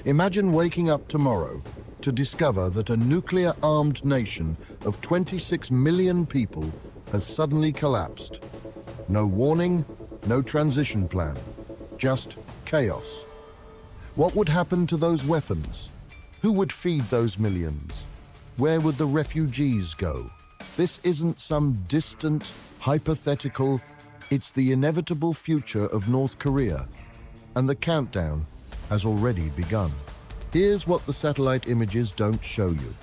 Imagine waking up tomorrow to discover that a nuclear-armed nation of 26 million people has suddenly collapsed. No warning, no transition plan, just chaos. What would happen to those weapons? Who would feed those millions? Where would the refugees go? This isn't some distant, hypothetical, it's the inevitable future of North Korea. And the countdown has already begun. Here's what the satellite images don't show you.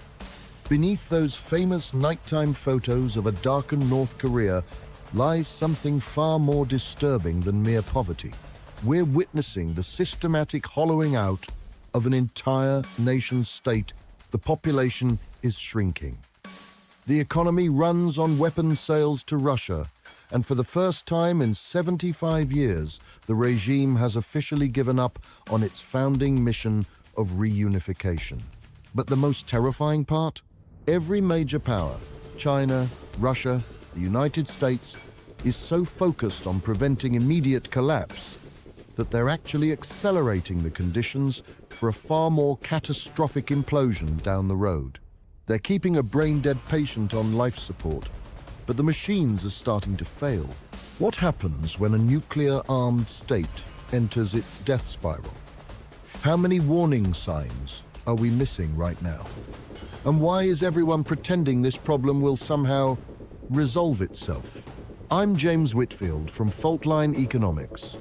Beneath those famous nighttime photos of a darkened North Korea lies something far more disturbing than mere poverty. We're witnessing the systematic hollowing out of an entire nation-state. The population is shrinking. The economy runs on weapons sales to Russia, and for the first time in 75 years, the regime has officially given up on its founding mission of reunification. But the most terrifying part? Every major power, China, Russia, the United States, is so focused on preventing immediate collapse that they're actually accelerating the conditions for a far more catastrophic implosion down the road. They're keeping a brain-dead patient on life support, but the machines are starting to fail. What happens when a nuclear-armed state enters its death spiral? How many warning signs are we missing right now? And why is everyone pretending this problem will somehow resolve itself? I'm James Whitfield from Faultline Economics.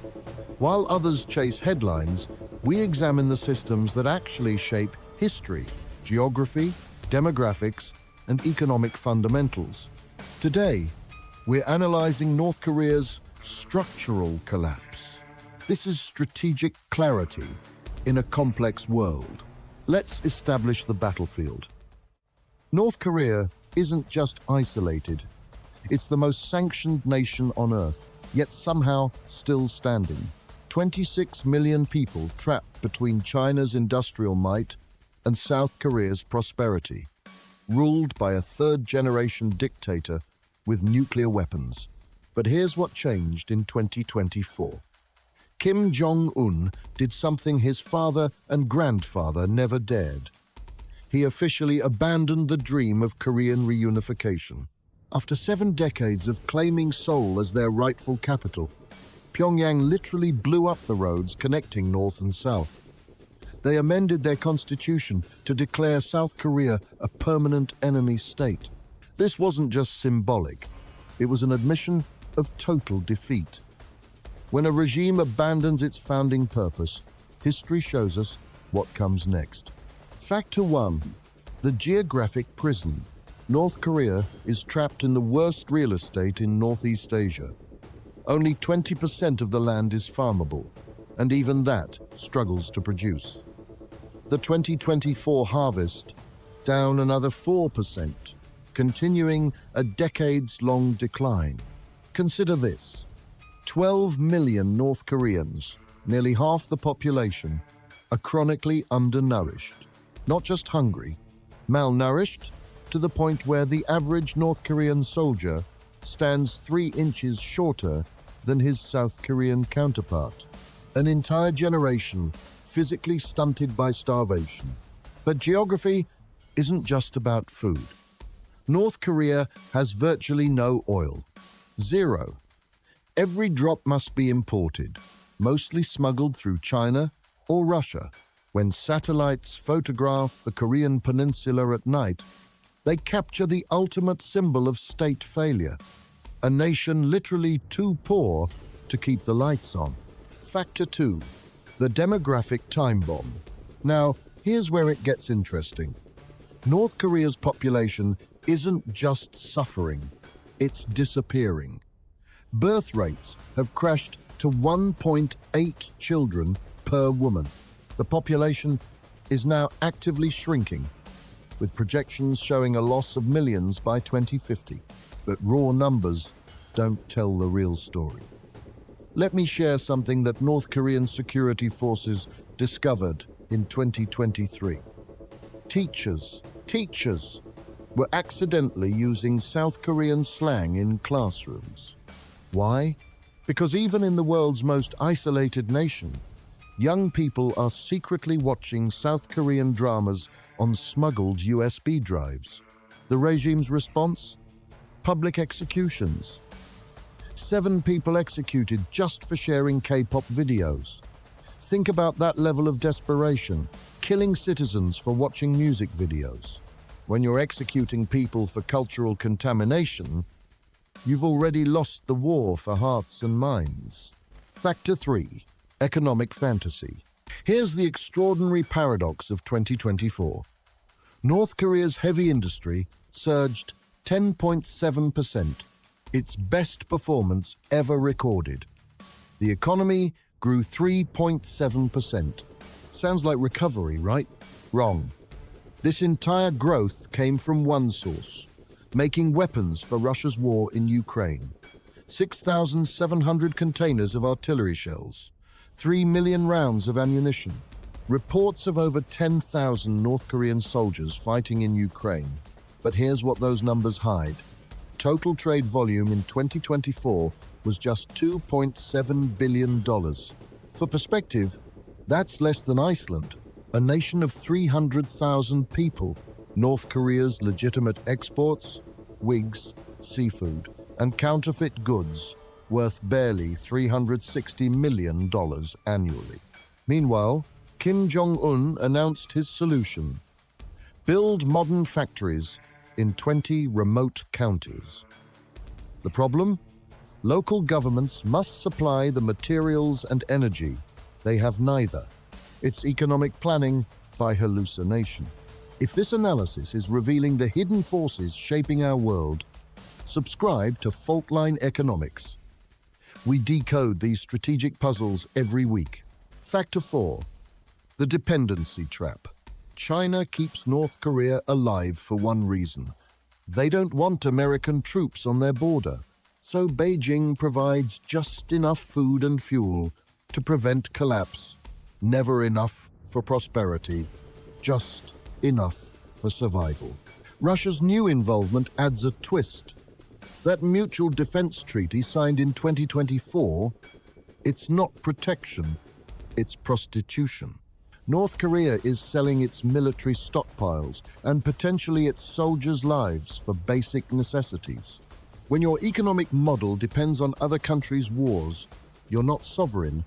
While others chase headlines, we examine the systems that actually shape history, geography, demographics, and economic fundamentals. Today, we're analyzing North Korea's structural collapse. This is strategic clarity in a complex world. Let's establish the battlefield. North Korea isn't just isolated. It's the most sanctioned nation on Earth, yet somehow still standing. 26 million people trapped between China's industrial might and South Korea's prosperity, ruled by a third-generation dictator with nuclear weapons. But here's what changed in 2024. Kim Jong-un did something his father and grandfather never dared. He officially abandoned the dream of Korean reunification. After 7 decades of claiming Seoul as their rightful capital, Pyongyang literally blew up the roads connecting North and South. They amended their constitution to declare South Korea a permanent enemy state. This wasn't just symbolic, it was an admission of total defeat. When a regime abandons its founding purpose, history shows us what comes next. Factor 1. The geographic prison. North Korea is trapped in the worst real estate in Northeast Asia. Only 20% of the land is farmable, and even that struggles to produce. The 2024 harvest, down another 4%, continuing a decades-long decline. Consider this. 12 million North Koreans, nearly half the population, are chronically undernourished. Not just hungry, malnourished to the point where the average North Korean soldier stands 3 inches shorter than his South Korean counterpart. An entire generation physically stunted by starvation. But geography isn't just about food. North Korea has virtually no oil. Zero. Every drop must be imported, mostly smuggled through China or Russia. When satellites photograph the Korean Peninsula at night, they capture the ultimate symbol of state failure. A nation literally too poor to keep the lights on. Factor 2. The demographic time bomb. Now, here's where it gets interesting. North Korea's population isn't just suffering, it's disappearing. Birth rates have crashed to 1.8 children per woman. The population is now actively shrinking, with projections showing a loss of millions by 2050. But raw numbers don't tell the real story. Let me share something that North Korean security forces discovered in 2023. Teachers were accidentally using South Korean slang in classrooms. Why? Because even in the world's most isolated nation, young people are secretly watching South Korean dramas on smuggled USB drives. The regime's response? Public executions. 7 people executed just for sharing K-pop videos. Think about that level of desperation, killing citizens for watching music videos. When you're executing people for cultural contamination, you've already lost the war for hearts and minds. Factor 3. Economic fantasy. Here's the extraordinary paradox of 2024. North Korea's heavy industry surged 10.7%, its best performance ever recorded. The economy grew 3.7%. Sounds like recovery, right? Wrong. This entire growth came from one source: making weapons for Russia's war in Ukraine. 6,700 containers of artillery shells, 3 million rounds of ammunition, reports of over 10,000 North Korean soldiers fighting in Ukraine. But here's what those numbers hide. Total trade volume in 2024 was just $2.7 billion. For perspective, that's less than Iceland, a nation of 300,000 people. North Korea's legitimate exports? Wigs, seafood, and counterfeit goods worth barely $360 million annually. Meanwhile, Kim Jong-un announced his solution: build modern factories in 20 remote counties. The problem? Local governments must supply the materials and energy. They have neither. It's economic planning by hallucination. If this analysis is revealing the hidden forces shaping our world, subscribe to Faultline Economics. We decode these strategic puzzles every week. Factor 4. The dependency trap. China keeps North Korea alive for one reason. They don't want American troops on their border, so Beijing provides just enough food and fuel to prevent collapse. Never enough for prosperity, just enough for survival. Russia's new involvement adds a twist. That mutual defense treaty signed in 2024, it's not protection, it's prostitution. North Korea is selling its military stockpiles and potentially its soldiers' lives for basic necessities. When your economic model depends on other countries' wars, you're not sovereign.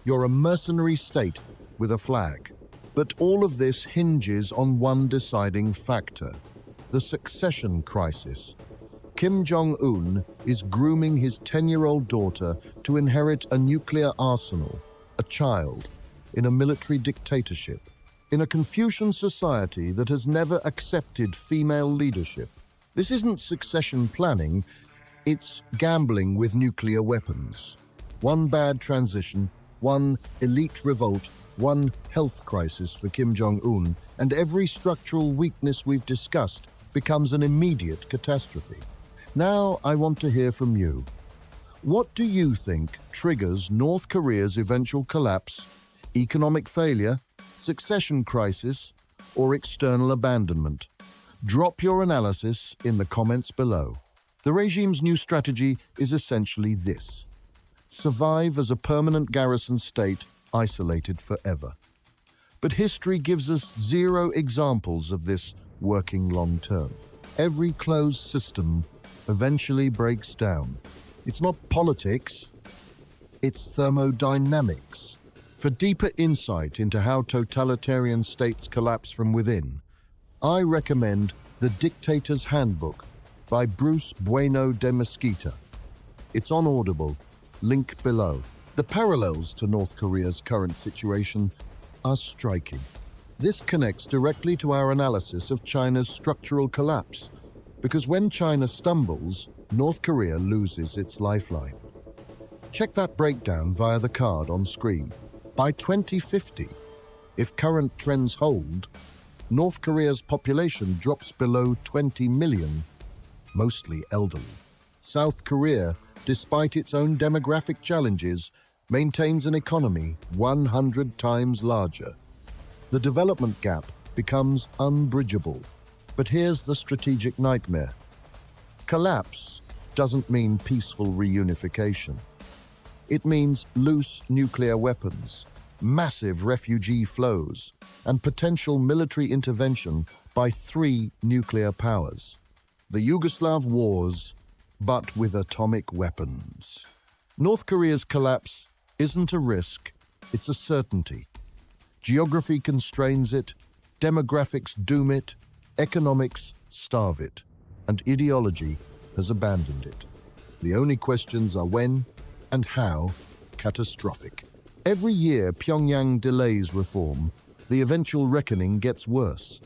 You're a mercenary state with a flag. But all of this hinges on one deciding factor: the succession crisis. Kim Jong-un is grooming his 10-year-old daughter to inherit a nuclear arsenal, a child, in a military dictatorship, in a Confucian society that has never accepted female leadership. This isn't succession planning, it's gambling with nuclear weapons. One bad transition, one elite revolt, one health crisis for Kim Jong-un, and every structural weakness we've discussed becomes an immediate catastrophe. Now I want to hear from you. What do you think triggers North Korea's eventual collapse? Economic failure, succession crisis, or external abandonment? Drop your analysis in the comments below. The regime's new strategy is essentially this: survive as a permanent garrison state, isolated forever. But history gives us 0 examples of this working long term. Every closed system eventually breaks down. It's not politics, it's thermodynamics. For deeper insight into how totalitarian states collapse from within, I recommend The Dictator's Handbook by Bruce Bueno de Mesquita. It's on Audible, link below. The parallels to North Korea's current situation are striking. This connects directly to our analysis of China's structural collapse, because when China stumbles, North Korea loses its lifeline. Check that breakdown via the card on screen. By 2050, if current trends hold, North Korea's population drops below 20 million, mostly elderly. South Korea, despite its own demographic challenges, maintains an economy 100 times larger. The development gap becomes unbridgeable. But here's the strategic nightmare. Collapse doesn't mean peaceful reunification. It means loose nuclear weapons, massive refugee flows, and potential military intervention by 3 nuclear powers. The Yugoslav wars, but with atomic weapons. North Korea's collapse isn't a risk, it's a certainty. Geography constrains it, demographics doom it, economics starve it, and ideology has abandoned it. The only questions are when and how catastrophic. Every year Pyongyang delays reform, the eventual reckoning gets worse.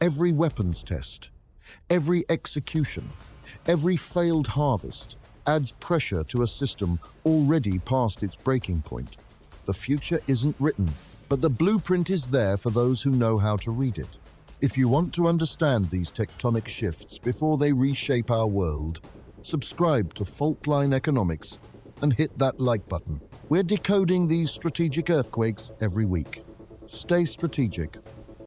Every weapons test, every execution, every failed harvest adds pressure to a system already past its breaking point. The future isn't written, but the blueprint is there for those who know how to read it. If you want to understand these tectonic shifts before they reshape our world, subscribe to Faultline Economics and hit that like button. We're decoding these strategic earthquakes every week. Stay strategic.